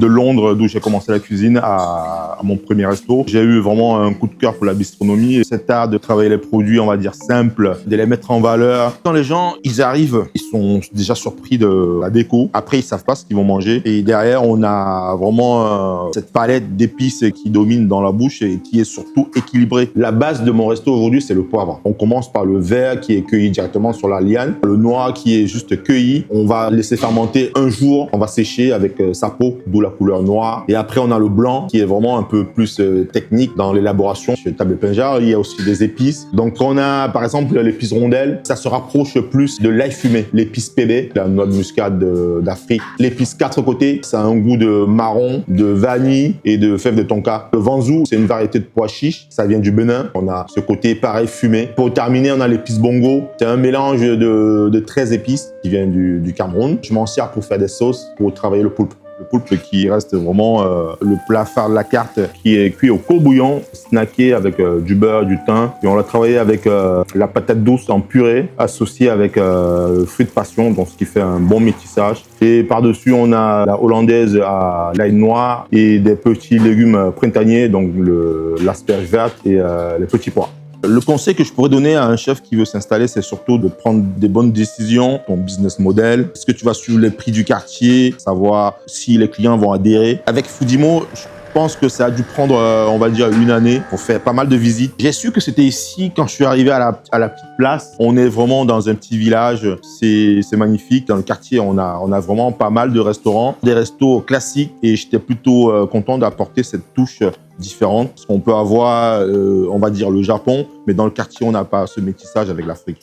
De Londres, d'où j'ai commencé la cuisine, à mon premier resto. J'ai eu vraiment un coup de cœur pour la bistronomie. Cet art de travailler les produits, on va dire, simples, de les mettre en valeur. Quand les gens, ils arrivent, ils sont déjà surpris de la déco. Après, ils savent pas ce qu'ils vont manger. Et derrière, on a vraiment cette palette d'épices qui domine dans la bouche et qui est surtout équilibrée. La base de mon resto aujourd'hui, c'est le poivre. On commence par le vert qui est cueilli directement sur la liane. Le noir qui est juste cueilli. On va laisser fermenter un jour. On va sécher avec sa peau, d'où la couleur noire. Et après, on a le blanc qui est vraiment un peu plus technique dans l'élaboration. Chez Table Pinjar, il y a aussi des épices. Donc, on a par exemple l'épice rondelle. Ça se rapproche plus de l'ail fumé. L'épice PB, la noix de muscade d'Afrique. L'épice 4 côtés, ça a un goût de marron, de vanille et de fève de tonka. Le vanzou, c'est une variété de pois chiche. Ça vient du Bénin. On a ce côté pareil fumé. Pour terminer, on a l'épice bongo. C'est un mélange de 13 épices qui vient du Cameroun. Je m'en sers pour faire des sauces, pour travailler le poulpe. Le poulpe qui reste vraiment le plat phare de la carte, qui est cuit au courbouillon, snacké avec du beurre, du thym. Et on l'a travaillé avec la patate douce en purée, associée avec fruits de passion, donc ce qui fait un bon métissage. Et par-dessus, on a la hollandaise à l'ail noir et des petits légumes printaniers, donc l'asperge verte et les petits pois. Le conseil que je pourrais donner à un chef qui veut s'installer, c'est surtout de prendre des bonnes décisions, ton business model. Est-ce que tu vas suivre les prix du quartier, savoir si les clients vont adhérer. Avec Foodimo, je pense que ça a dû prendre, on va dire, une année pour faire pas mal de visites. J'ai su que c'était ici quand je suis arrivé à la petite place. On est vraiment dans un petit village. C'est magnifique. Dans le quartier, on a vraiment pas mal de restaurants, des restos classiques. Et j'étais plutôt content d'apporter cette touche différente. Parce qu'on peut avoir, on va dire, le Japon, mais dans le quartier, on n'a pas ce métissage avec l'Afrique.